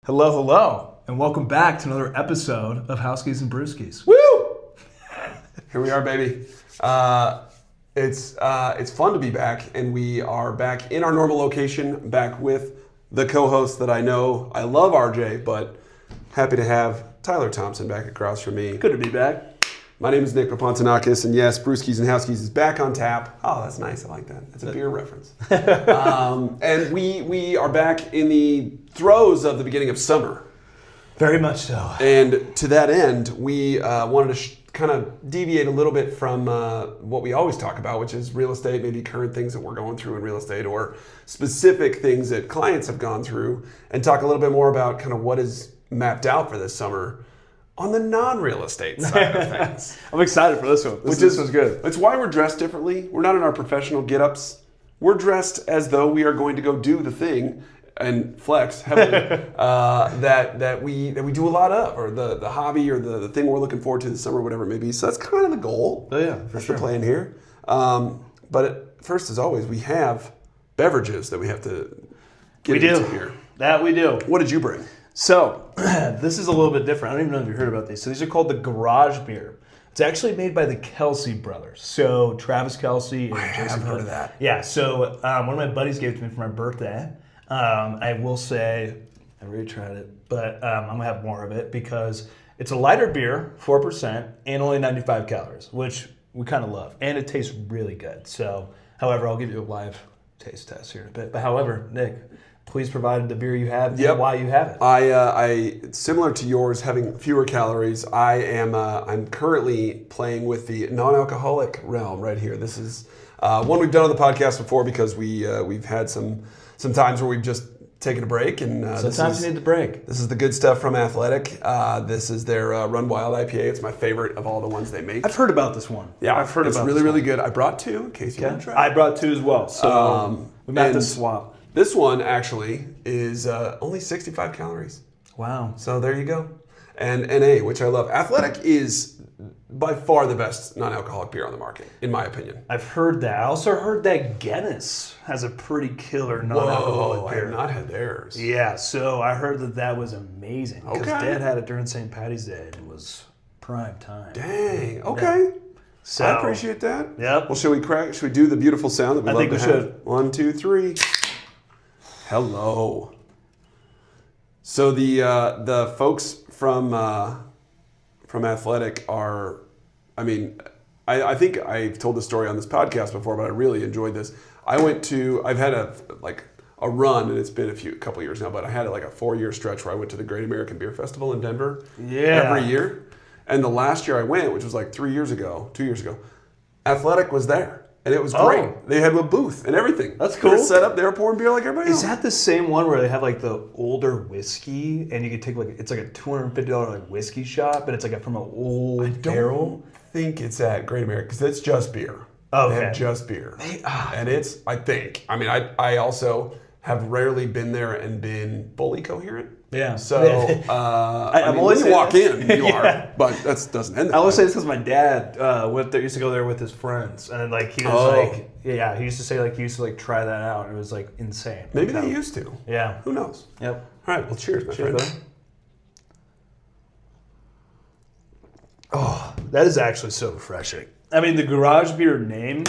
Hello, hello, and welcome back to another episode of Housekeys and Brewskis. Woo! Here we are, baby. It's fun to be back, and we are back in our normal location, back with the co-host that I know. I love RJ, but happy to have Tyler Thompson back across from me. Good to be back. My name is Nick Papontanakis, and yes, Brewskis and Housekeys is back on tap. Oh, that's nice. I like that. That's a beer reference. And we are back in the throes of the beginning of summer. Very much so. And to that end, we wanted to kind of deviate a little bit from what we always talk about, which is real estate, maybe current things that we're going through in real estate or specific things that clients have gone through, and talk a little bit more about kind of what is mapped out for this summer on the non-real estate side of things. I'm excited for this one. This one's good. It's why we're dressed differently. We're not in our professional get-ups. We're dressed as though we are going to go do the thing and flex heavily that we do a lot of, or the hobby, or the thing we're looking forward to this summer, whatever it may be. So that's kind of the goal. Oh yeah, for that's sure. the plan here. But first, as always, we have beverages that we have to get into here. That we do. What did you bring? So, this is a little bit different. I don't even know if you heard about these. So these are called the Garage Beer. It's actually made by the Kelsey brothers. So Travis Kelsey and Jason. I've heard of that. Yeah. So one of my buddies gave it to me for my birthday. I will say I already tried it, but I'm gonna have more of it because it's a lighter beer, 4%, and only 95 calories, which we kind of love, and it tastes really good. So, however, I'll give you a live taste test here in a bit. But however, Nick, please provide the beer you have and why you have it. I similar to yours, having fewer calories. I'm currently playing with the non-alcoholic realm right here. This is one we've done on the podcast before because we've had some times where we've just taken a break, and sometimes you need the break. This is the good stuff from Athletic. This is their Run Wild IPA. It's my favorite of all the ones they make. I've heard about this one. Yeah, I've heard it's about really, this really one. good. I brought two in case you want to try. I brought two as well, so we might have to swap. This one actually is only 65 calories. Wow. So there you go. And NA, which I love. Athletic is by far the best non-alcoholic beer on the market, in my opinion. I've heard that. I also heard that Guinness has a pretty killer non-alcoholic beer. I have not had theirs. Yeah, so I heard that was amazing. Because Dad had it during St. Patty's Day, and it was prime time. Dang. Okay. Yeah. So, I appreciate that. Yep. Well, should we do the beautiful sound that we love to have? I think we should. 1, 2, 3. Hello. So the folks from Athletic are, I think I've told this story on this podcast before, but I really enjoyed this. I've had a run, and it's been a couple years now, but I had a 4-year stretch where I went to the Great American Beer Festival in Denver every year. And the last year I went, which was 2 years ago, Athletic was there. And it was great. Oh. They had a booth and everything. That's cool. They were set up. They were pouring beer like everybody else. Is that the same one where they have the older whiskey, and you can take it's a $250 whiskey shot, but it's from an old barrel? I don't think it's at Great American because it's just beer. Oh, they have just beer, and it's. I also have rarely been there and been fully coherent. Yeah. So when you walk in, you are, but that doesn't end. I always say this because my dad went there, used to go there with his friends, and he was he used to say he used to try that out, and it was insane. Maybe they used to. Yeah. Who knows? Yep. All right. Well, cheers, my friend. Buddy. Oh, that is actually so refreshing. The Garage Beer name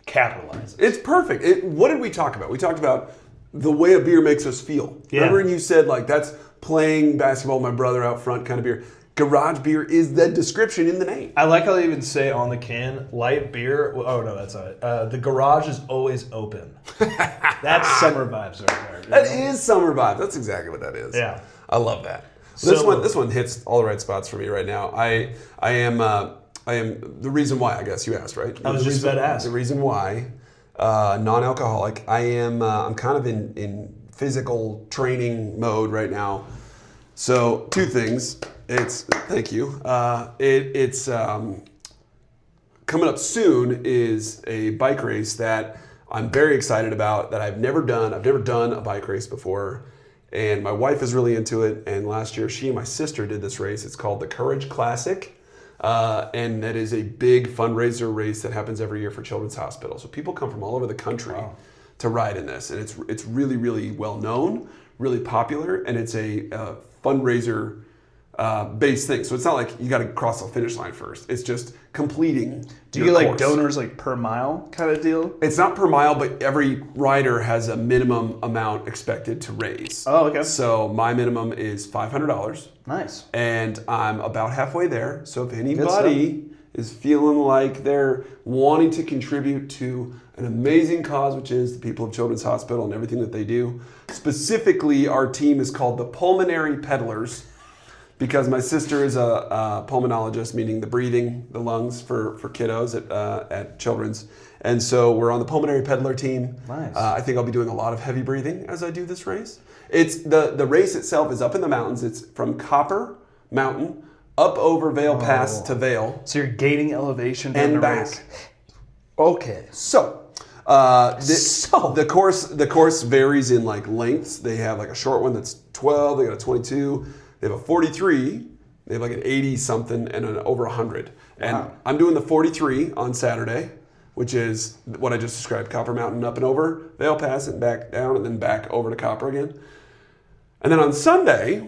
capitalizes. It's perfect. What did we talk about? We talked about the way a beer makes us feel. Yeah. Remember, and you said that's playing basketball with my brother out front kind of beer. Garage beer is the description in the name. I like how they even say on the can, light beer. Oh no, that's not it. The garage is always open. That's summer vibes right there. That is summer vibes. That's exactly what that is. Yeah. I love that. So, this one hits all the right spots for me right now. I am the reason why, I guess you asked, right? I was just about to ask. The reason why, non-alcoholic, I'm kind of in physical training mode right now. So 2 things. Thank you. It's coming up soon is a bike race that I'm very excited about that I've never done. I've never done a bike race before. And my wife is really into it. And last year, she and my sister did this race. It's called the Courage Classic. And that is a big fundraiser race that happens every year for Children's Hospital. So people come from all over the country to ride in this, and it's really, really well known, really popular, and it's a fundraiser based thing. So it's not like you got to cross the finish line first. It's just completing. Do you get like donors like per mile kind of deal? It's not per mile, but every rider has a minimum amount expected to raise. Oh, okay. So my minimum is $500. Nice. And I'm about halfway there. So if anybody is feeling like they're wanting to contribute to an amazing cause, which is the people of Children's Hospital and everything that they do, specifically our team is called the Pulmonary Peddlers, because my sister is a pulmonologist, meaning the breathing, the lungs for kiddos at Children's. And so we're on the Pulmonary Peddler team. Nice. I think I'll be doing a lot of heavy breathing as I do this race. It's the race itself is up in the mountains. It's from Copper Mountain up over Vail Pass to Vail. So you're gaining elevation during and the back. race. Okay. So the course varies in like lengths. They have like a short one that's 12. They got a 22. They have a 43. They have like an 80 something and an over 100. And Wow. I'm doing the 43 on Saturday, which is what I just described: Copper Mountain up and over Vail Pass and back down, and then back over to Copper again. And then on Sunday,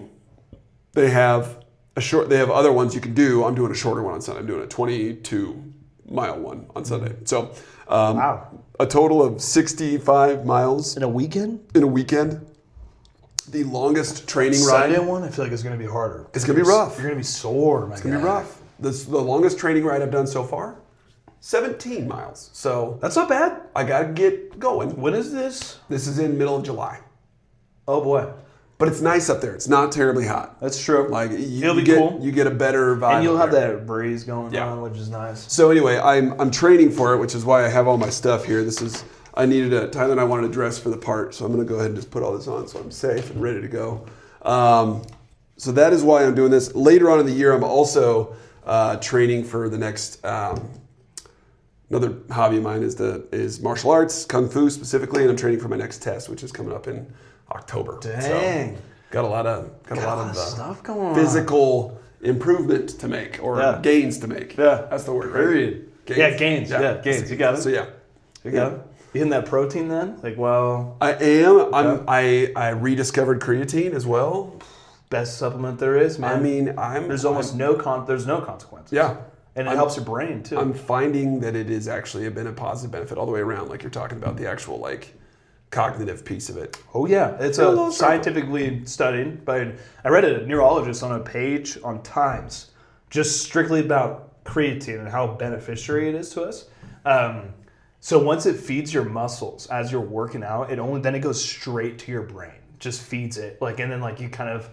they have other ones you can do. I'm doing a shorter one on Sunday. I'm doing a 22-mile one on Sunday. So Wow. a total of 65 miles In a weekend? in a weekend. The longest training Sunday ride. one, I feel like it's going to be harder. It's going to be rough. You're going to be sore, man. It's going to be rough. This the longest training ride I've done so far, 17 miles. So That's not bad. I got to get going. When is this? This is in middle of July. Oh, boy. But it's nice up there. It's not terribly hot. That's true. Like It'll you be get cool. you get a better vibe. And you'll up have there. that breeze going on, which is nice. So anyway, I'm training for it, which is why I have all my stuff here. Tyler and I wanted a dress for the part, so I'm going to go ahead and just put all this on so I'm safe and ready to go. So that is why I'm doing this. Later on in the year, I'm also training for the next. Another hobby of mine is martial arts, kung fu specifically, and I'm training for my next test, which is coming up in October. Dang. So, got a lot of stuff going on. physical improvement to make, or gains to make. Yeah. That's the word. Right? Period. Gains. Yeah, gains. You got it. So yeah. You got it. You hitting that protein then? Like, well, I am. I rediscovered creatine as well. best supplement there is, man. I mean, there's almost no consequences. Yeah. And it helps your brain too. I'm finding that it is actually been a positive benefit all the way around. Like you're talking about the actual like cognitive piece of it. Oh yeah, it's scientifically studied by. I read a neurologist on a page on Times, just strictly about creatine and how beneficiary it is to us. So once it feeds your muscles as you're working out, then it goes straight to your brain. Just feeds it, and then you kind of.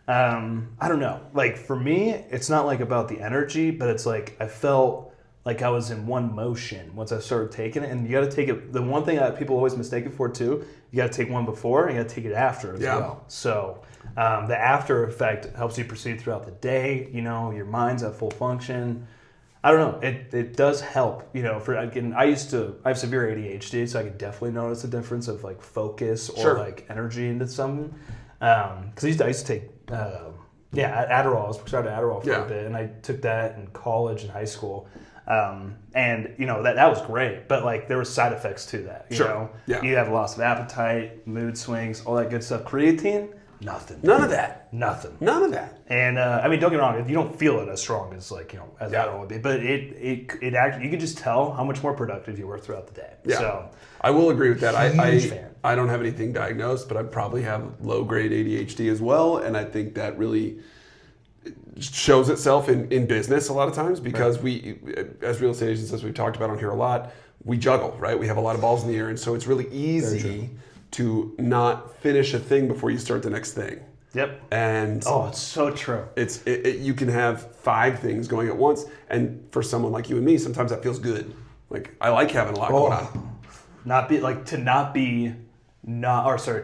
I don't know. Like for me, it's not like about the energy, but it's like I felt like I was in one motion once I started taking it. And you got to take it. The one thing that people always mistake it for too, you got to take one before and you got to take it after as well. So the after effect helps you proceed throughout the day. You know, your mind's at full function. I don't know. It does help. You know, I have severe ADHD, so I could definitely notice a difference of like focus or energy into something. Because I used to take Adderall. I was prescribed Adderall for a bit, and I took that in college and high school. And you know that was great, but there were side effects to that. You know, you have loss of appetite, mood swings, all that good stuff. Creatine, nothing. None of that. Nothing. None of that. And I mean, don't get me wrong. If you don't feel it as strong as as Adderall would be, but it actually you can just tell how much more productive you were throughout the day. Yeah. So I will agree with that. Huge fan. I don't have anything diagnosed, but I probably have low-grade ADHD as well, and I think that really shows itself in business a lot of times because we, as real estate agents, as we've talked about on here a lot, we juggle, right? We have a lot of balls in the air, and so it's really easy to not finish a thing before you start the next thing. Yep. And it's so true. You can have 5 things going at once, and for someone like you and me, sometimes that feels good. I like having a lot going on.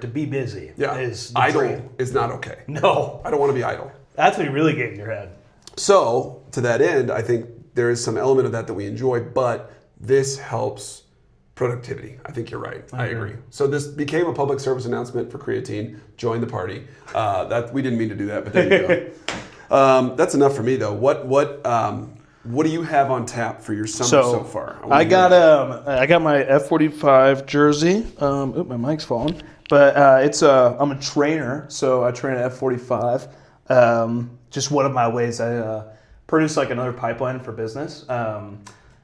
To be busy is the idle dream. is not okay. No. I don't want to be idle. That's what you really get in your head. So, to that end, I think there is some element of that we enjoy, but this helps productivity. I think you're right. I agree. So this became a public service announcement for creatine. Join the party. That we didn't mean to do that, but there you go. That's enough for me, though. What do you have on tap for your summer so far? I got my F45 jersey. My mic's falling. But I'm a trainer, so I train at F45. Just one of my ways I produce like another pipeline for business. But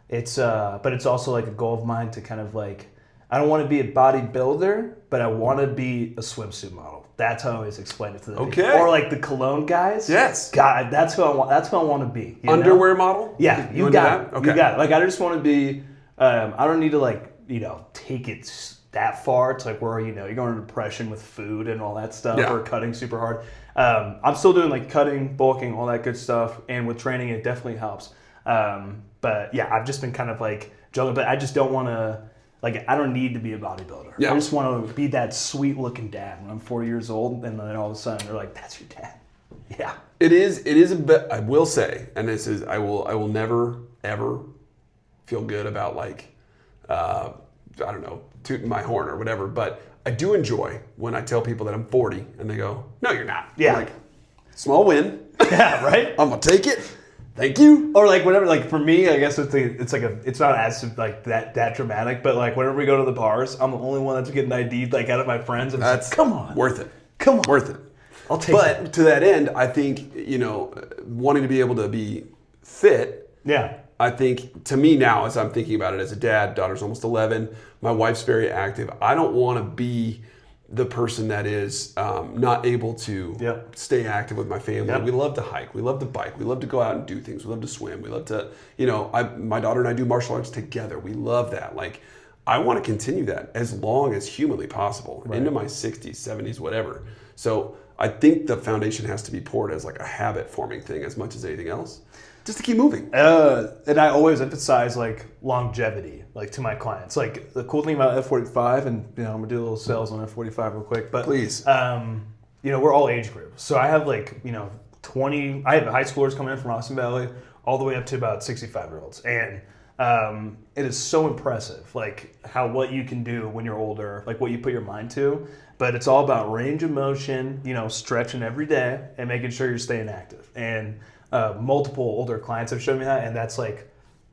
it's also like a goal of mine to kind of like, I don't want to be a bodybuilder, but I want to be a swimsuit model. That's how I always explain it to them. Okay. Or like the cologne guys. Yes. God, that's who I want. That's who I want to be. Underwear model? Yeah, you got it. Okay. You got it. Like I just want to be. I don't need to like take it that far. It's like where you're going into depression with food and all that stuff, or cutting super hard. I'm still doing like cutting, bulking, all that good stuff, and with training it definitely helps. But yeah, I've just been kind of like juggling, but I just don't want to. Like, I don't need to be a bodybuilder. Yeah. I just want to be that sweet-looking dad when I'm 40 years old, and then all of a sudden they're like, "That's your dad." Yeah. It is a bit. I will say, and this is, I will never ever feel good about like, I don't know, tooting my horn or whatever. But I do enjoy when I tell people that I'm 40, and they go, "No, you're not." Yeah. I'm like, small win. Yeah. Right. I'm gonna take it. Thank you. Or like whatever. Like for me, I guess it's not as like that dramatic. But like whenever we go to the bars, I'm the only one that's getting ID'd like out of my friends. And that's like, come on, worth it. Come on, worth it. I'll take it. But to that end, I think wanting to be able to be fit. Yeah. I think to me now, as I'm thinking about it as a dad, daughter's almost 11. My wife's very active. I don't want to be the person that is not able to stay active with my family. Yep. We love to hike. We love to bike. We love to go out and do things. We love to swim. We love to, my daughter and I do martial arts together. We love that. Like, I want to continue that as long as humanly possible, into my 60s, 70s, whatever. So I think the foundation has to be poured as like a habit forming thing as much as anything else, just to keep moving. And I always emphasize like longevity, like to my clients. Like the cool thing about F45, and I'm gonna do a little sales on F45 real quick. But please, we're all age groups. So I have like 20. I have high schoolers coming in from Austin Valley, all the way up to about 65-year-olds, and it is so impressive, like what you can do when you're older, like what you put your mind to. But it's all about range of motion, stretching every day and making sure you're staying active. And multiple older clients have shown me that, and that's like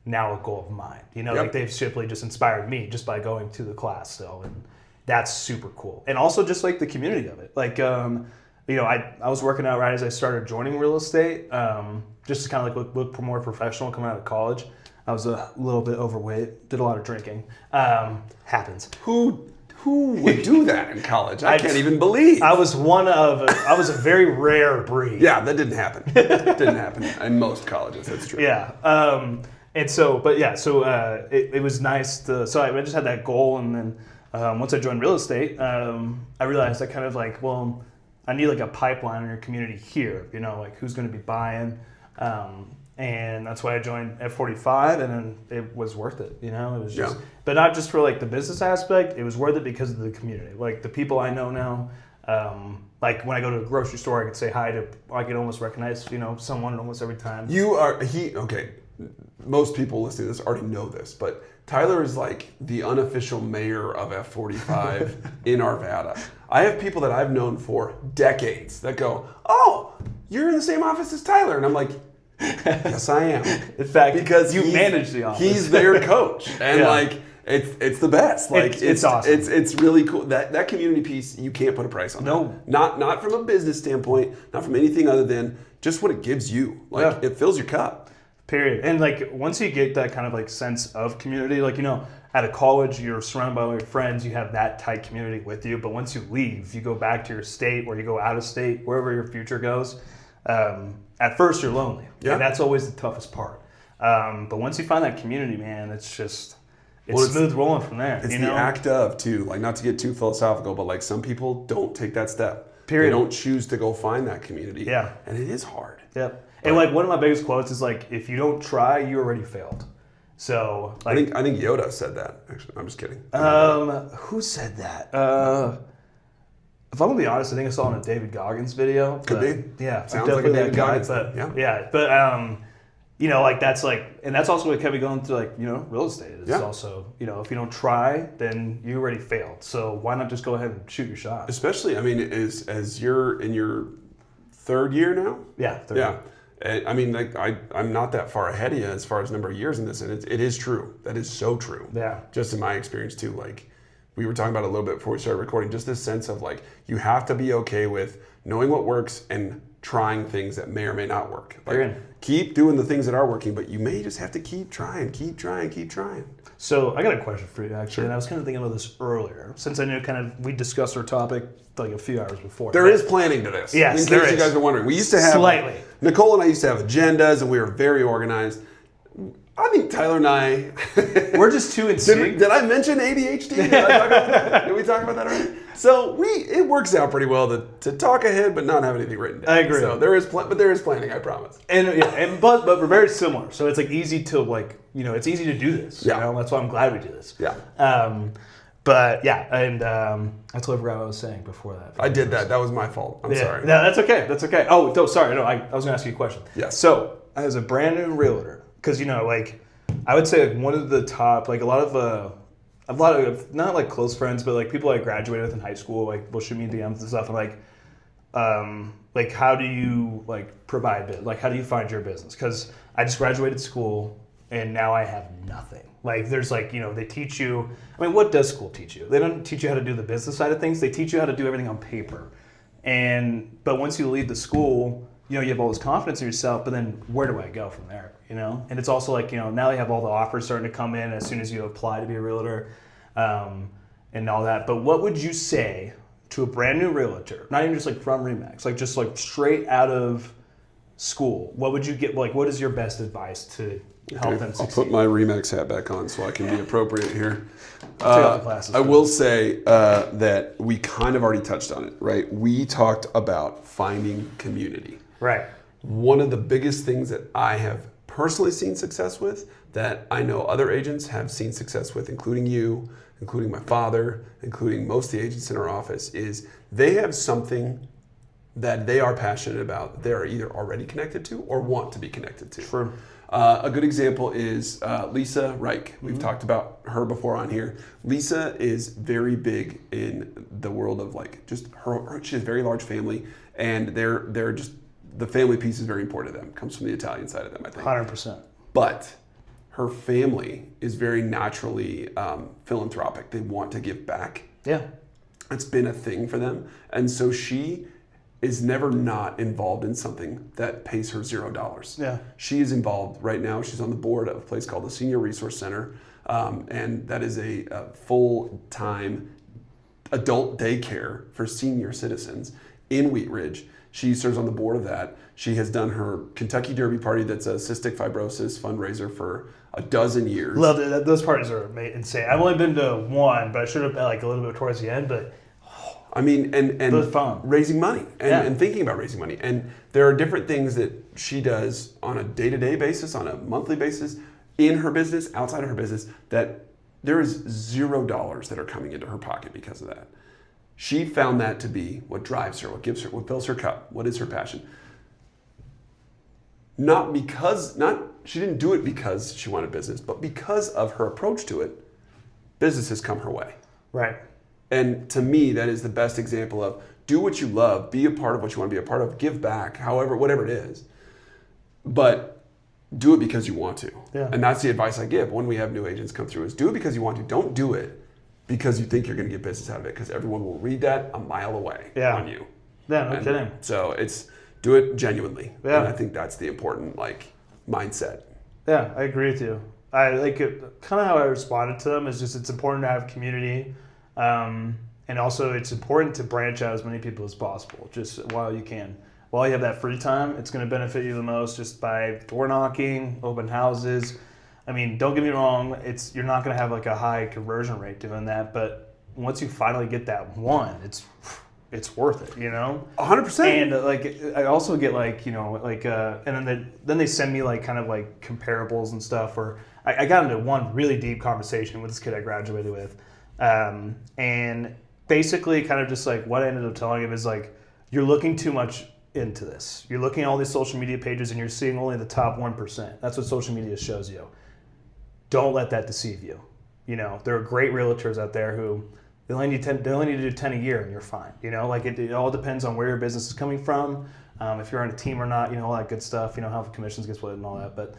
now a goal of mine. Like they've simply just inspired me just by going to the class still, and that's super cool. And also just like the community of it. Like, I was working out right as I started joining real estate, just to kind of like look more professional coming out of college. I was a little bit overweight, did a lot of drinking. Happens. Who would do that in college? I can't even believe. I was a very rare breed. Yeah, that didn't happen. Didn't happen in most colleges. That's true. Yeah. It was nice so I just had that goal, and then once I joined real estate, I realized I kind of like, well, I need like a pipeline in your community here, like who's going to be buying, and that's why I joined F45, and then it was worth it, it was just, but not just for like the business aspect, it was worth it because of the community, like the people I know now, like when I go to a grocery store, I could say hi to, I could almost recognize, someone almost every time. Okay, most people listening to this already know this, but Tyler is like the unofficial mayor of F45 in Arvada. I have people that I've known for decades that go, "Oh, you're in the same office as Tyler," and I'm like, yes, I am. In fact, because you manage the office. He's their coach, and like it's the best. Like it's awesome. It's really cool. That community piece, you can't put a price on. No, not from a business standpoint, not from anything other than just what it gives you. Like it fills your cup. Period. And like once you get that kind of like sense of community, like at a college, you're surrounded by your friends, you have that tight community with you. But once you leave, you go back to your state or you go out of state, wherever your future goes. At first, you're lonely. Yeah. And that's always the toughest part. But once you find that community, man, it's smooth rolling from there. It's the act of, too. Like, not to get too philosophical, but like some people don't take that step. Period. They don't choose to go find that community. Yeah. And it is hard. Yep. And like one of my biggest quotes is like, if you don't try, you already failed. So like, I think Yoda said that. Actually, I'm just kidding. Who said that? If I'm gonna be honest, I think I saw it in a David Goggins video. Could be. Yeah, sounds like a David Goggins. But like that's like, and that's also what kept me going through like real estate. It's also if you don't try, then you already failed. So why not just go ahead and shoot your shot? Especially, I mean, as you're in your third year now. Yeah. Yeah. I mean, like I'm not that far ahead of you as far as number of years in this, and it is true. That is so true. Yeah. Just in my experience too. Like we were talking about a little bit before we started recording, just this sense of like you have to be okay with knowing what works and trying things that may or may not work. Like, keep doing the things that are working, but you may just have to keep trying. So I got a question for you, actually, and I was kind of thinking about this earlier, since I knew we discussed our topic like a few hours before. There is planning to this. Yes, in case you guys are wondering. We used to have, slightly. Nicole and I used to have agendas, and we were very organized. I think Tyler and I... We're just too in sync. Did I mention ADHD? Did I talk about that? Did we talk about that already? So it works out pretty well to talk ahead but not have anything written down. I agree. So there is planning, I promise. But we're very similar. So it's like easy to it's easy to do this. Yeah. You know? That's why I'm glad we do this. Yeah. But yeah, and I totally forgot what I was saying before that. I did that. That was my fault. I'm sorry. No, that's okay. That's okay. Oh, no, sorry. No, I was going to ask you a question. Yes. So as a brand new realtor, because I would say one of the top, a lot of not like close friends, but like people I graduated with in high school, like will shoot me DMs and stuff, and how do you provide it? Like how do you find your business? Because I just graduated school and now I have nothing. Like there's they teach you. I mean, what does school teach you? They don't teach you how to do the business side of things. They teach you how to do everything on paper. But once you leave the school, you have all this confidence in yourself, but then where do I go from there? And it's also now they have all the offers starting to come in as soon as you apply to be a realtor, and all that. But what would you say to a brand new realtor, not even just from Remax, just straight out of school? What would you get? What is your best advice to help them succeed? I'll put my Remax hat back on so I can be appropriate here. Take off the glasses. I will say that we kind of already touched on it, right? We talked about finding community. Right. One of the biggest things that I have personally seen success with, that I know other agents have seen success with, including you, including my father, including most of the agents in our office, is they have something that they are passionate about, they're either already connected to or want to be connected to. True. A good example is Lisa Reich. We've talked about her before on here. Lisa is very big in the world of just her. She has a very large family, and they're just, the family piece is very important to them. Comes from the Italian side of them, I think. 100%. But her family is very naturally philanthropic. They want to give back. Yeah. It's been a thing for them. And so she is never not involved in something that pays her $0. Yeah. She is involved right now. She's on the board of a place called the Senior Resource Center. And that is a full-time adult daycare for senior citizens in Wheat Ridge. She serves on the board of that. She has done her Kentucky Derby party, that's a cystic fibrosis fundraiser, for a dozen years. Love it. Those parties are insane. I've only been to one, but I should have been a little bit towards the end. But I mean, and fun. Raising money and thinking about raising money. And there are different things that she does on a day-to-day basis, on a monthly basis, in her business, outside of her business, that there is $0 that are coming into her pocket because of that. She found that to be what drives her, what gives her, what fills her cup, what is her passion. She didn't do it because she wanted business, but because of her approach to it, business has come her way. Right. And to me, that is the best example of do what you love, be a part of what you want to be a part of, give back, whatever it is. But do it because you want to. Yeah. And that's the advice I give when we have new agents come through, is do it because you want to. Don't do it because you think you're going to get business out of it, because everyone will read that a mile away on you. Yeah, no kidding. So it's do it genuinely. Yeah. And I think that's the important mindset. Yeah, I agree with you. I like it. Kind of how I responded to them is just it's important to have community, and also it's important to branch out as many people as possible, just while you can. While you have that free time, it's going to benefit you the most just by door knocking, open houses. I mean, don't get me wrong, you're not going to have a high conversion rate doing that, but once you finally get that one, it's worth it, 100%. And I also get and then they send me comparables and stuff. Or I got into one really deep conversation with this kid I graduated with, and basically kind of just what I ended up telling him is you're looking too much into this. You're looking at all these social media pages and you're seeing only the top 1%. That's what social media shows you. Don't let that deceive you. There are great realtors out there who they only need to do 10 a year and you're fine. It all depends on where your business is coming from, if you're on a team or not, you know, all that good stuff, you know, how commissions get split and all that. But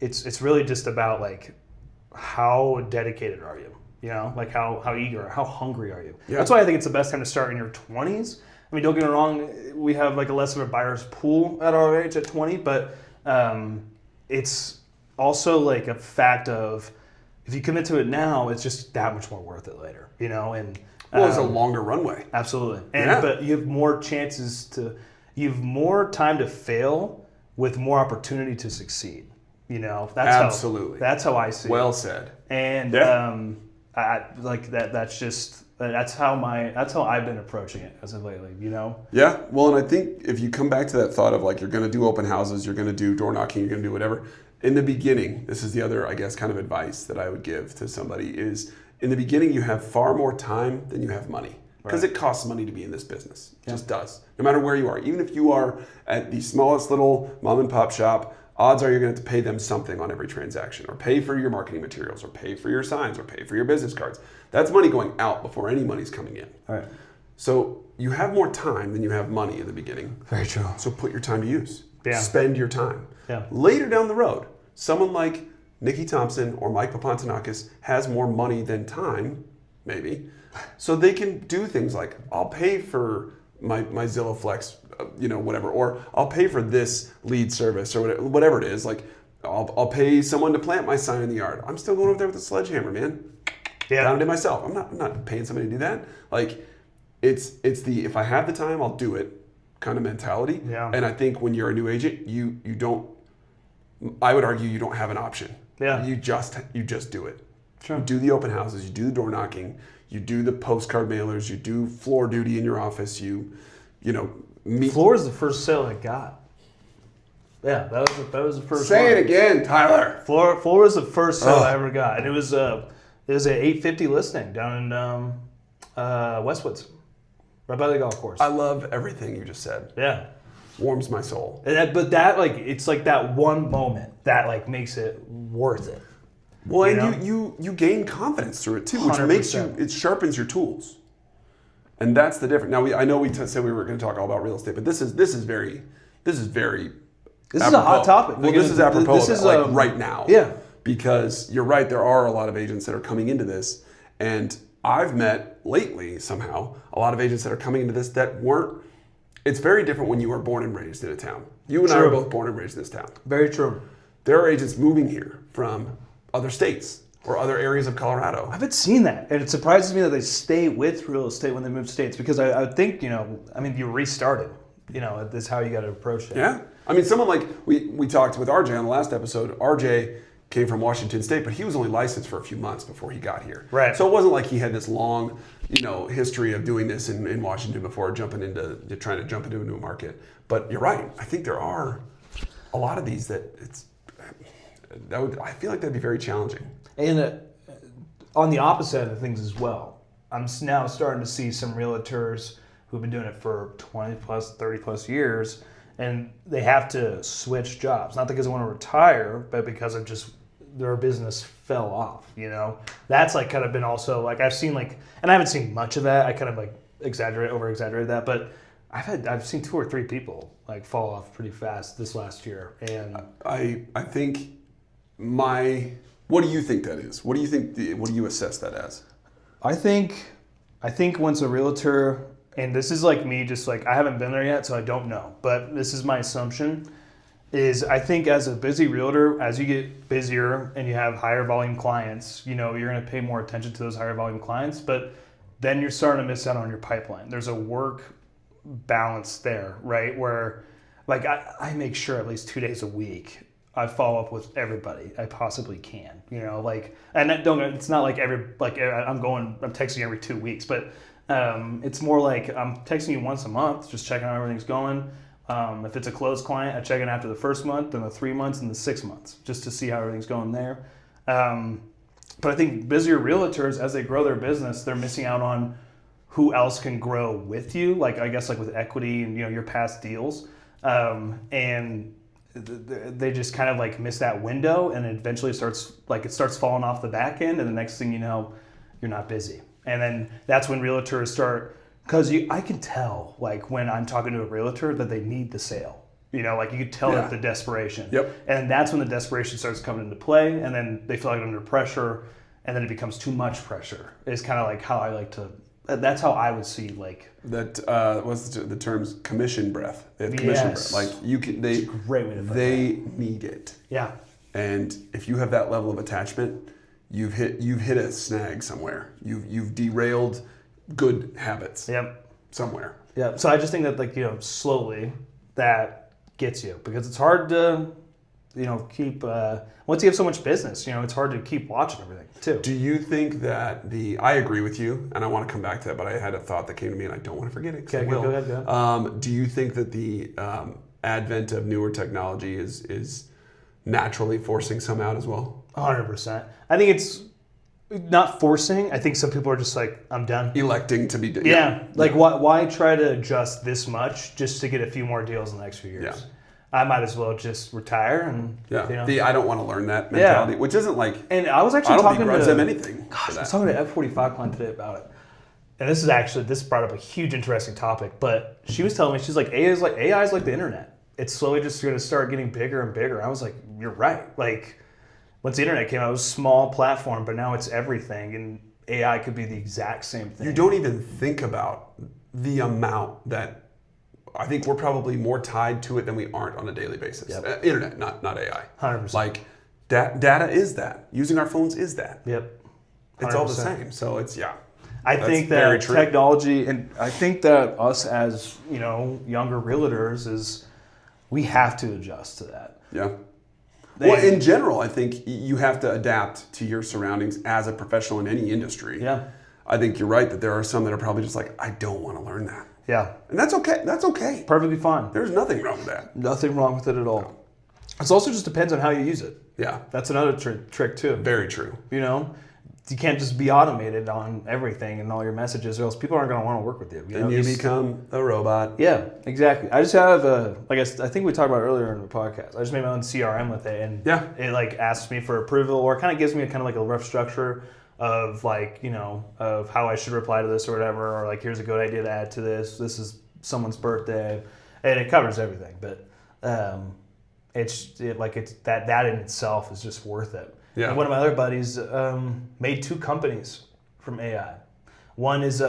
it's really just about like how dedicated are you? You know, like how eager, how hungry are you? Yeah. That's why I think it's the best time to start in your 20s. I mean, don't get me wrong, we have like a less of a buyer's pool at our age at 20, but it's also like a fact of if you commit to it now, it's just that much more worth it later, you know? And Well, it's a longer runway. absolutely. And but you have more you have more time to fail with more opportunity to succeed. You know, Absolutely. That's how I see it. Well said. And I like that. That's how I've been approaching it as of lately. You know. Yeah. Well, and I think if you come back to that thought of like you're going to do open houses, you're going to do door knocking, you're going to do whatever. In the beginning, this is the other, I guess, kind of advice that I would give to somebody is in the beginning you have far more time than you have money because it costs money to be in this business. It just does. No matter where you are, even if you are at the smallest little mom and pop shop. Odds are you're going to have to pay them something on every transaction or pay for your marketing materials or pay for your signs or pay for your business cards. That's money going out before any money's coming in. All right. So you have more time than you have money in the beginning. Very true. So put your time to use. Yeah. Spend your time. Yeah. Later down the road, someone like Nikki Thompson or Mike Papantanakis has more money than time, maybe. So they can do things like, I'll pay for my Zillow Flex, you know, whatever, or I'll pay for this lead service or whatever it is. Like, I'll pay someone to plant my sign in the yard. I'm still going over there with a sledgehammer, man. Yeah. Down to myself. I'm not paying somebody to do that. Like, it's the if I have the time, I'll do it kind of mentality. Yeah. And I think when you're a new agent, you don't. I would argue you don't have an option. Yeah. You just do it. Sure. You do the open houses. You do the door knocking. You do the postcard mailers. You do floor duty in your office. You know. Floor is the first sale I got. Yeah, that was the first. Say it again, Tyler. Floor was the first sale I ever got, and it was an 850 listing down in Westwoods, right by the golf course. I love everything you just said. Yeah, Warms my soul. but that like it's like that one moment that like makes it worth it. Well, You and you gain confidence through it too, which 100%. makes it sharpens your tools. And that's the difference. Now I know we said we were going to talk all about real estate, but this is very. This is apropos. a hot topic. Well, this is apropos. This is like right now. Yeah. Because you're right, there are a lot of agents that are coming into this, and I've met lately somehow a lot of agents that are coming into this that weren't. It's very different when you are born and raised in a town. You and I are both born and raised in this town. Very true. There are agents moving here from other states or other areas of Colorado. I haven't seen that, and it surprises me that they stay with real estate when they move states because I would think you restarted. That's how you got to approach it. Yeah, I mean, someone like we talked with RJ on the last episode. RJ came from Washington State, but he was only licensed for a few months before he got here. Right. So it wasn't like he had this long, history of doing this in Washington before trying to jump into a new market. But you're right. I think there are a lot of these I feel like that'd be very challenging. And on the opposite end of things as well, I'm now starting to see some realtors who've been doing it for 20 plus, 30 plus years, and they have to switch jobs. Not because they want to retire, but because of just their business fell off, That's like kind of been also like I've seen and I haven't seen much of that. I kind of like over exaggerate that, but I've seen 2 or 3 people like fall off pretty fast this last year. And I think what do you think that is? What do you think? What do you assess that as? I think once a realtor, and this is like me, just like I haven't been there yet, so I don't know, but this is my assumption, is I think as a busy realtor, as you get busier and you have higher volume clients, you're going to pay more attention to those higher volume clients, but then you're starting to miss out on your pipeline. There's a work balance there, right? Where like I make sure at least 2 days a week I follow up with everybody I possibly can, and it's not like I'm texting you every 2 weeks, but it's more like I'm texting you once a month, just checking how everything's going. If it's a closed client, I check in after the first month, then the 3 months, and the 6 months, just to see how everything's going there. But I think busier realtors, as they grow their business, they're missing out on who else can grow with you, like I guess like with equity and your past deals, and they just kind of like miss that window, and eventually it starts falling off the back end, and the next thing you know, you're not busy. And then that's when realtors start Because I can tell, like, when I'm talking to a realtor that they need the sale. You know, like, you could tell the desperation. Yep. And that's when the desperation starts coming into play, and then they feel like under pressure, and then it becomes too much pressure. It's kind of like how I like to, that's how I would see, like... That, what's the terms? Commission breath. They have commission breath. Like, you can, It's a great way to put they need it. Yeah. And if you have that level of attachment, you've hit a snag somewhere. You've derailed good habits. Yep. Somewhere. Yeah. So I just think that, like, you know, slowly that gets you, because it's hard to, you know, keep once you have so much business, you know, it's hard to keep watching everything too. Do you think that I agree with you, and I want to come back to that, but I had a thought that came to me and I don't want to forget it. Okay, go ahead. Do you think that the advent of newer technology is naturally forcing some out as well? 100%. I think it's not forcing. I think some people are just like, I'm done. Electing to be done. Yeah. Like, why try to adjust this much just to get a few more deals in the next few years? Yeah. I might as well just retire and, yeah. you know. The I don't want to learn that mentality, which isn't like... And I was actually I don't talking begrudge to... them anything. Gosh, I was talking to F45 client today about it. And this brought up a huge interesting topic, but she was telling me, she's like, AI is like the internet. It's slowly just going to start getting bigger and bigger. I was like, you're right. Like, once the internet came out, it was a small platform, but now it's everything, and AI could be the exact same thing. You don't even think about the amount that... I think we're probably more tied to it than we aren't on a daily basis. Yep. Internet, not AI. 100%. Like, data is that. Using our phones is that. Yep. 100%. It's all the same. So it's, I think that technology, and I think that us as, you know, younger realtors is, we have to adjust to that. Yeah. Well, in general, I think you have to adapt to your surroundings as a professional in any industry. Yeah. I think you're right that there are some that are probably just like, I don't want to learn that. Yeah. And that's okay. That's okay. Perfectly fine. There's nothing wrong with that. Nothing wrong with it at all. It also just depends on how you use it. Yeah. That's another trick too. Very true. You know, you can't just be automated on everything and all your messages, or else people aren't going to want to work with you. Then you become a robot. Yeah, exactly. I just have I think we talked about earlier in the podcast. I just made my own CRM with it, and it like asks me for approval, or kind of gives me like a rough structure of, like, you know, of how I should reply to this or whatever, or like, here's a good idea to add to this. This is someone's birthday, and it covers everything. But it's that in itself is just worth it. Yeah. And one of my other buddies made 2 companies from AI. One is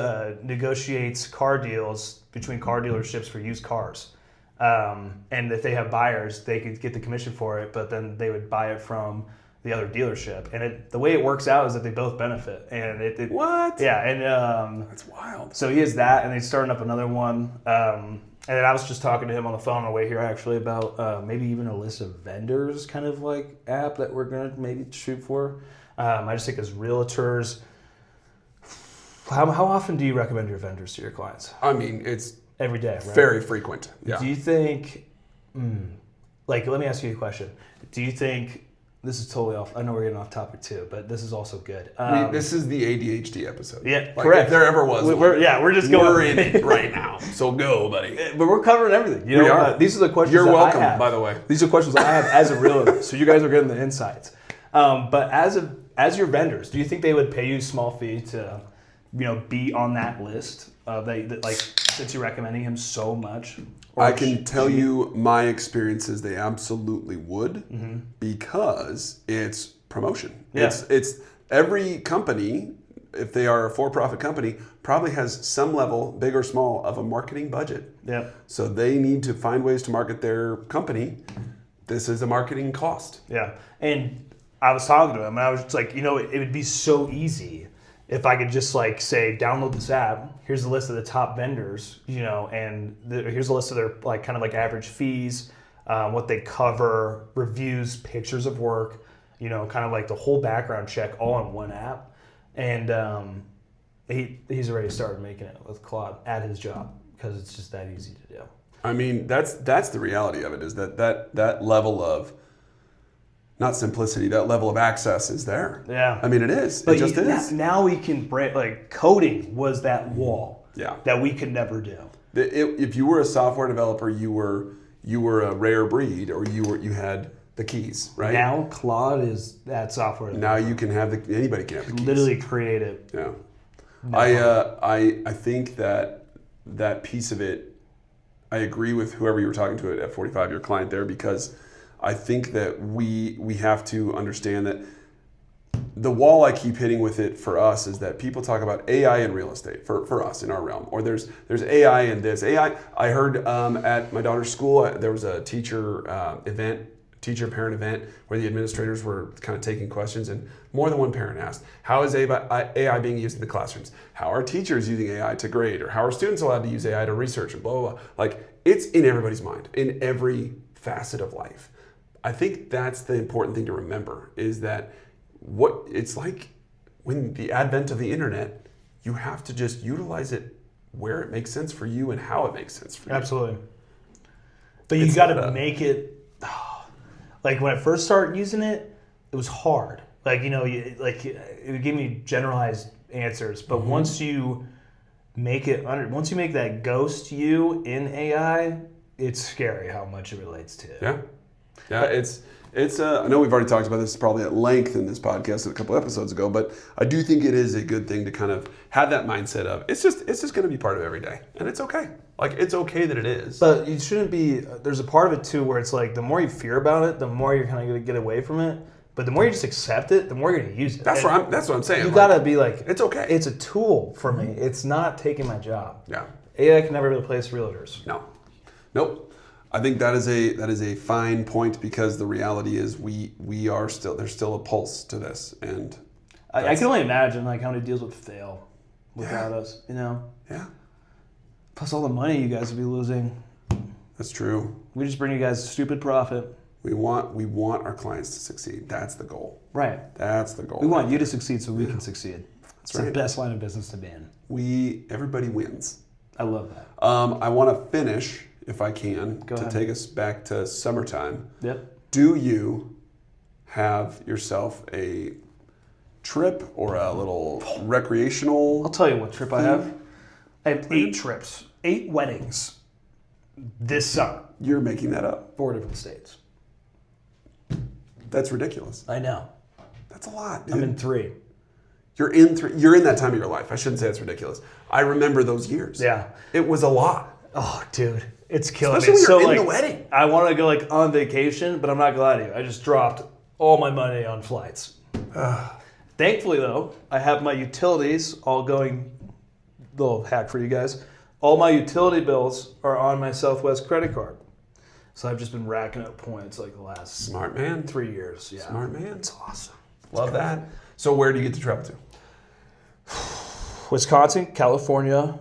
negotiates car deals between car dealerships for used cars. And if they have buyers, they could get the commission for it, but then they would buy it from the other dealership. And the way it works out is that they both benefit. And what? Yeah, and that's wild. So he has that, and he's starting up another one. And then I was just talking to him on the phone on the way here, actually, about maybe even a list of vendors kind of like app that we're going to maybe shoot for. I just think as realtors, how often do you recommend your vendors to your clients? I mean, it's every day, right? Very frequent. Yeah. Do you think, like, let me ask you a question. Do you think, this is totally off, I know we're getting off topic too, but this is also good. This is the ADHD episode. Yeah, like, correct. If there ever was we're just going. We're in it right now, so go, buddy. But we're covering everything. You know, we are. These are the questions You're that welcome, I have. by the way. These are questions I have as a realtor, so you guys are getting the insights. But as your vendors, do you think they would pay you a small fee to, you know, be on that list? Like, since you're recommending him so much? I can tell you my experiences, they absolutely would, because it's promotion. Yeah. It's every company, if they are a for-profit company, probably has some level, big or small, of a marketing budget. Yeah. So they need to find ways to market their company. This is a marketing cost. Yeah. And I was talking to him, and I was just like, you know, it would be so easy if I could just, like, say, download this app, here's the list of the top vendors, you know, and here's a list of their, like, kind of like average fees, what they cover, reviews, pictures of work, you know, kind of like the whole background check all in one app. And he's already started making it with Claude at his job, because it's just that easy to do. I mean, that's the reality of it, is that level of, not simplicity, that level of access is there. Yeah. I mean, it is. But it just is. Now we can break, like, coding was that wall that we could never do. If you were a software developer, you were a rare breed, or you had the keys, right? Now Claude is that software developer. Now you can have anybody can have the keys. Literally create it. Yeah. No. I think that that piece of it, I agree with whoever you were talking to at F45, your client there, because I think that we have to understand that the wall I keep hitting with it for us is that people talk about AI in real estate for us in our realm, or there's AI in this. AI, I heard at my daughter's school, there was a teacher parent event where the administrators were kind of taking questions, and more than one parent asked, how is AI being used in the classrooms? How are teachers using AI to grade? Or how are students allowed to use AI to research, and blah, blah, blah. Like, it's in everybody's mind, in every facet of life. I think that's the important thing to remember, is that what it's like when the advent of the internet, you have to just utilize it where it makes sense for you and how it makes sense for you. Absolutely. But you got to make it, like when I first started using it, it was hard. Like, it would give me generalized answers. But once you make that ghost you in AI, it's scary how much it relates to it. Yeah, it's. I know we've already talked about this probably at length in this podcast a couple episodes ago, but I do think it is a good thing to kind of have that mindset of it's just going to be part of every day, and it's okay. Like, it's okay that it is. But you shouldn't be. There's a part of it too where it's like the more you fear about it, the more you're kind of going to get away from it. But the more you just accept it, the more you're going to use it. That's what I'm saying. You got to be like, it's okay. It's a tool for me. It's not taking my job. Yeah. AI can never replace realtors. No. Nope. I think that is a fine point, because the reality is there's still a pulse to this, and I can only imagine like how many deals would fail without us, Yeah. Plus all the money you guys would be losing. That's true. We just bring you guys stupid profit. We want our clients to succeed. That's the goal. Right. That's the goal. We want you to succeed so we can succeed. It's right. the best line of business to be in. Everybody wins. I love that. I want to finish, if I can, Go ahead. take us back to summertime. Yep. Do you have yourself a trip or a little recreational? I'll tell you what trip I have. I have 8 trips, 8 weddings this summer. You're making that up. 4 different states. That's ridiculous. I know. That's a lot, dude. I'm in 3. You're in 3. You're in that time of your life. I shouldn't say it's ridiculous. I remember those years. Yeah. It was a lot. Oh, dude. It's killing Especially me. when you're So in the wedding. I want to go on vacation, but I'm not gonna lie to you. I just dropped all my money on flights. Thankfully, though, I have my utilities all going. Little hack for you guys. All my utility bills are on my Southwest credit card. So I've just been racking up points like the last Smart man. 3 years. Yeah. Smart man. It's awesome. Love that. So where do you get to travel to? Wisconsin, California,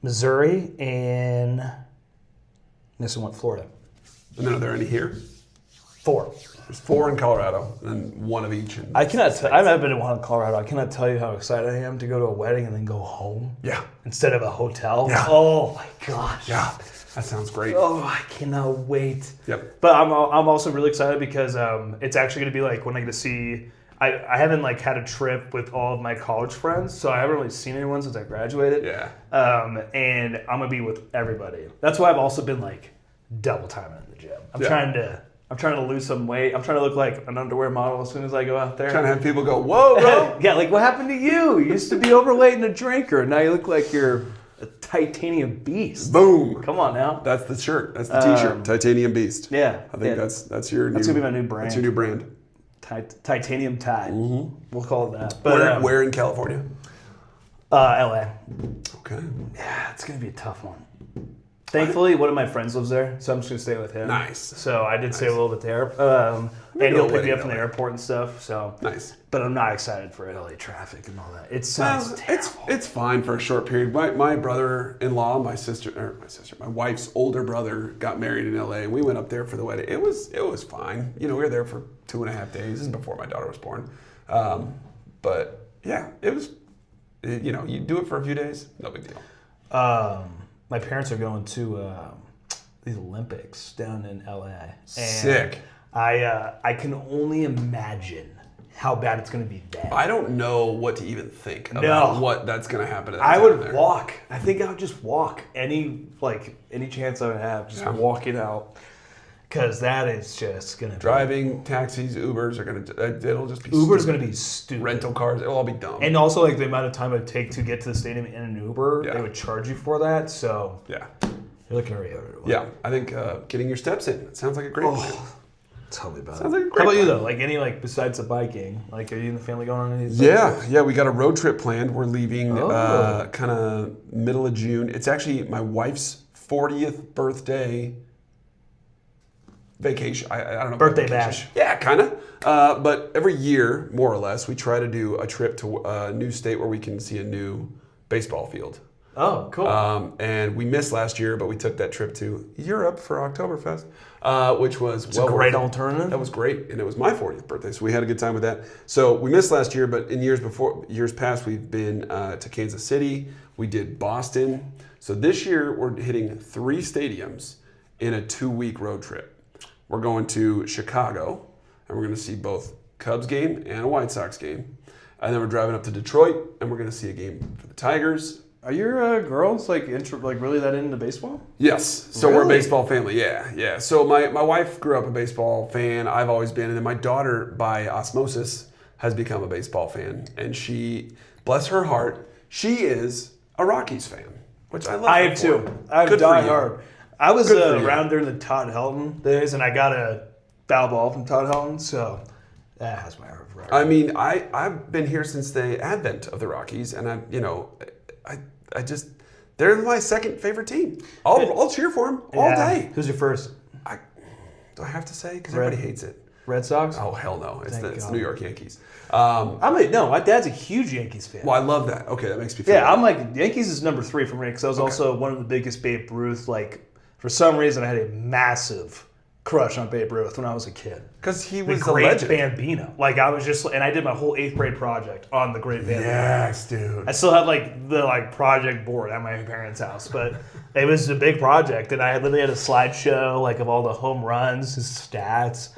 Missouri, and missing one, Florida. And then are there any here? 4. There's 4 in Colorado, and then 1 of each. I cannot. I've been in one in Colorado. I cannot tell you how excited I am to go to a wedding and then go home. Yeah. Instead of a hotel. Yeah. Oh my gosh. Yeah. That sounds great. Oh, I cannot wait. Yep. But I'm also really excited because it's actually going to be like when I get to see. I haven't like had a trip with all of my college friends, so I haven't really seen anyone since I graduated. Yeah. And I'm gonna be with everybody. That's why I've also been like double timing in the gym. I'm trying to lose some weight. I'm trying to look like an underwear model as soon as I go out there. Trying to have people go, whoa, bro. Yeah, like what happened to you? You used to be overweight and a drinker, and now you look like you're a titanium beast. Boom. Come on now. That's the shirt. That's the T-shirt. Titanium Beast. Yeah. I think that's your new. That's gonna be my new brand. That's your new brand. Titanium tie. Mm-hmm. We'll call it that. But where in California? LA. Okay. Yeah, it's gonna be a tough one. Thankfully, one of my friends lives there, so I'm just gonna stay with him. Nice. So I did stay a little bit there, and he'll pick me up from the airport and stuff. So nice. But I'm not excited for LA traffic and all that. It sounds terrible. It's fine for a short period. My brother-in-law, my wife's older brother got married in LA, and we went up there for the wedding. It was fine. We were there for 2.5 days. This is before my daughter was born. But yeah, it was. You do it for a few days, no big deal. My parents are going to the Olympics down in LA. And sick. I can only imagine how bad it's going to be there. I don't know what to even think about what that's going to happen. I would walk. I think I would just walk any chance I would have, just walking out. because that is just gonna Driving, taxis, Ubers are gonna. It'll just be. Uber's stupid. gonna be stupid. Rental cars. It'll all be dumb. And also, like, the amount of time it would take to get to the stadium in an Uber, Yeah. they would charge you for that. So yeah. you're looking at it. Yeah. I think getting your steps in. It sounds like a great plan. Tell me about Sounds it. like a great How about you plan. though? Like any besides the biking? Like, are you and the family going on any? Yeah, we got a road trip planned. We're leaving Oh. kind of middle of June. It's actually my wife's 40th birthday vacation. I don't know. Birthday vacation. bash. Yeah, kind of. But every year, more or less, we try to do a trip to a new state where we can see a new baseball field. Oh, cool. And we missed last year, but we took that trip to Europe for Oktoberfest, which was it's a great alternative. That was great, and it was my 40th birthday, so we had a good time with that. So we missed last year, but in years past, we've been to Kansas City. We did Boston. So this year, we're hitting 3 stadiums in a 2-week road trip. We're going to Chicago, and we're going to see both Cubs game and a White Sox game. And then we're driving up to Detroit, and we're going to see a game for the Tigers. Are your girls like really that into baseball? Yes. So we're a Really? baseball family. Yeah. So my wife grew up a baseball fan. I've always been. And then my daughter, by osmosis, has become a baseball fan. And she, bless her heart, she is a Rockies fan, which I love. I her have for. too. I'm Good for die you. hard. I was Good for you. around during the Todd Helton days, and I got a foul ball from Todd Helton, so that has my heart forever. I mean, I've been here since the advent of the Rockies, and I just, they're my second favorite team. I'll cheer for them all day. Who's your first? Do I have to say? Because everybody hates it. Red Sox? Oh, hell no. It's Thank the God. New York Yankees. No, my dad's a huge Yankees fan. Well, I love that. Okay, that makes me feel Yeah, good. I'm like, Yankees is number 3 for me because I was also one of the biggest Babe Ruth. Like, for some reason, I had a massive crush on Babe Ruth when I was a kid. Because he The was a Great legend. Bambino. Like, I was just, and I did my whole 8th grade project on the Great Bambino. Yes, dude. I still have like the project board at my parents' house, but it was a big project, and I literally had a slideshow like of all the home runs, his stats,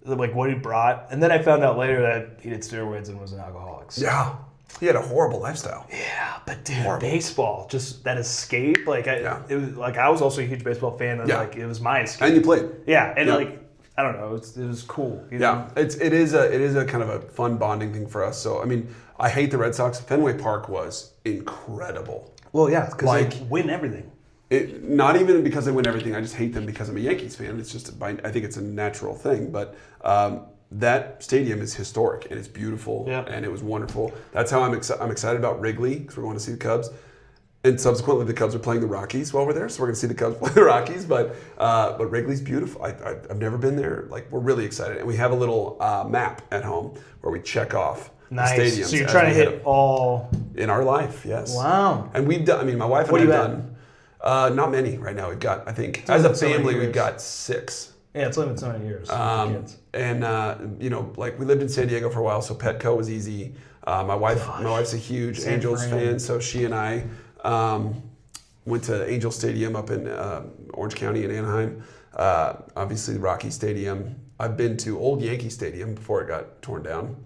like what he brought, and then I found out later that he did steroids and was an alcoholic. So. Yeah. He had a horrible lifestyle. Yeah, but dude, baseball, just that escape, like it was like I was also a huge baseball fan, and like it was my escape. And you played. Yeah, and like I don't know, it was cool. You know? It is a kind of a fun bonding thing for us. So I mean, I hate the Red Sox. Fenway Park was incredible. Well, yeah, because Like- they win everything. Not even because they win everything. I just hate them because I'm a Yankees fan. It's just I think it's a natural thing. But that stadium is historic and it's beautiful and it was wonderful. That's how I'm excited about Wrigley because we're going to see the Cubs. And subsequently, the Cubs are playing the Rockies while we're there, so we're going to see the Cubs play the Rockies. But Wrigley's beautiful. I've never been there. Like, we're really excited, and we have a little map at home where we check off the stadiums. So you're as trying to we hit them. all In our life, yes. Wow. And we've done. I mean, my wife and What I are have you done. Not many right now. We've got, I think, only as a been so many family, we've years. got 6. Yeah, it's only been so many years. with the kids. And like we lived in San Diego for a while, so Petco was easy. My wife's a huge San Angels Fran. fan, so she and I went to Angel Stadium up in Orange County in Anaheim. Obviously, the Rocky Stadium. I've been to Old Yankee Stadium before it got torn down.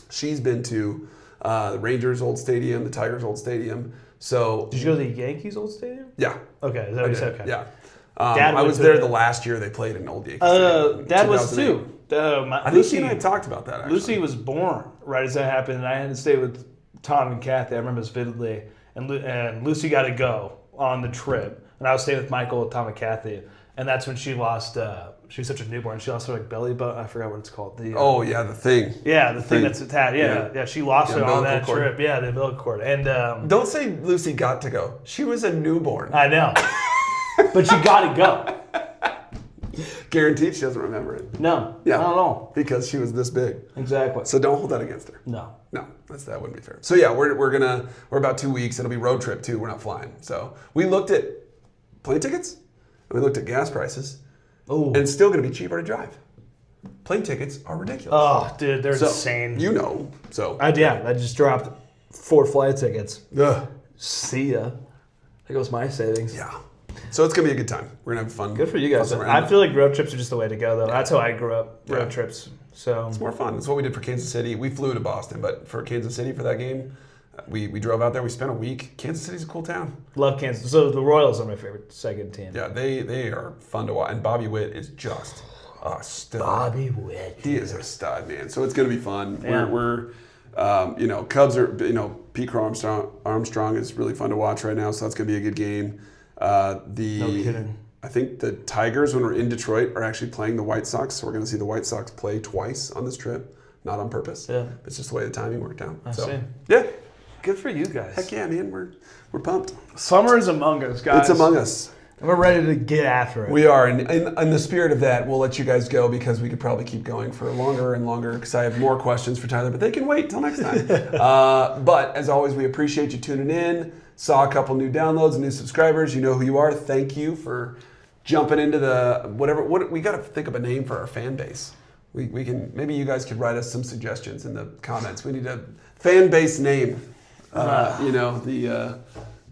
She's been to the Rangers' old stadium, the Tigers' old stadium. So Did you go to the Yankees' old stadium? yeah, Okay, is that what you said? Okay. yeah. Dad I went was to there the- the last year they played in Old Yankee Stadium. in Dad was 2008. too. I think Lucy she and I talked about that. Actually. Lucy was born right as that happened, and I had to stay with Tom and Kathy. I remember this vividly. And Lucy got to go on the trip, and I was staying with Michael, Tom, and Kathy. And that's when she lost. She was such a newborn. She lost her belly button. I forgot what it's called. The the thing. yeah, the thing thing. that's attached. Yeah. She lost The it on umbilical that cord. trip. Yeah, the umbilical cord. And Don't say Lucy got to go. She was a newborn. I know, but she got to go. Guaranteed she doesn't remember it. No, Yeah. not at all. Because she was this big. Exactly. So don't hold that against her. No. No, that wouldn't be fair. So yeah, we're about 2 weeks. It'll be road trip too. We're not flying. So we looked at plane tickets. And we looked at gas prices. Oh. And it's still going to be cheaper to drive. Plane tickets are ridiculous. Oh, dude, they're So, insane. You know. So. I just dropped 4 flight tickets. Ugh. See ya. There goes my savings. Yeah. So it's going to be a good time. We're going to have fun. Good for you guys. fuss around. I feel like road trips are just the way to go, though. That's how I grew up, road trips. So It's more fun. That's what we did for Kansas City. We flew to Boston, but for Kansas City for that game, We drove out there. We spent a week. Kansas City's a cool town. Love Kansas. So the Royals are my favorite second team. Yeah, they are fun to watch. And Bobby Witt is just a stud. Bobby Witt. He is a stud, man. So it's going to be fun. Yeah. We're Cubs are, Pete Crow Armstrong is really fun to watch right now. So that's going to be a good game. No kidding. I think the Tigers, when we're in Detroit, are actually playing the White Sox. So we're going to see the White Sox play twice on this trip. Not on purpose. Yeah. It's just the way the timing worked out. I see. Yeah. Good for you guys. Heck yeah, man. We're pumped. Summer is among us, guys. It's among us. And we're ready to get after it. We are. And in the spirit of that, we'll let you guys go because we could probably keep going for longer and longer because I have more questions for Tyler, but they can wait till next time. But as always, we appreciate you tuning in. Saw a couple new downloads, new subscribers. You know who you are. Thank you for jumping into the whatever. We got to think of a name for our fan base. We can, maybe you guys could write us some suggestions in the comments. We need a fan base name. I don't know.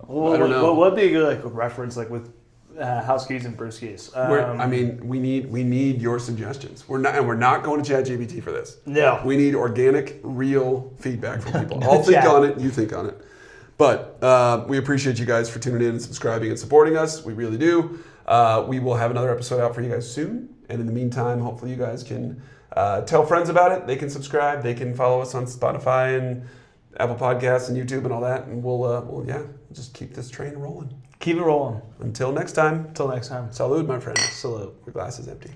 What would be a good reference with House Keys and Brewskis? We need your suggestions. We're not going to ChatGPT for this. No. We need organic, real feedback from people. I'll think on it. You think on it. But we appreciate you guys for tuning in and subscribing and supporting us. We really do. We will have another episode out for you guys soon. And in the meantime, hopefully you guys can tell friends about it. They can subscribe. They can follow us on Spotify and Apple Podcasts and YouTube and all that. And we'll just keep this train rolling. Keep it rolling. Until next time. Until next time. Salud, my friend. Salute. Your glass is empty.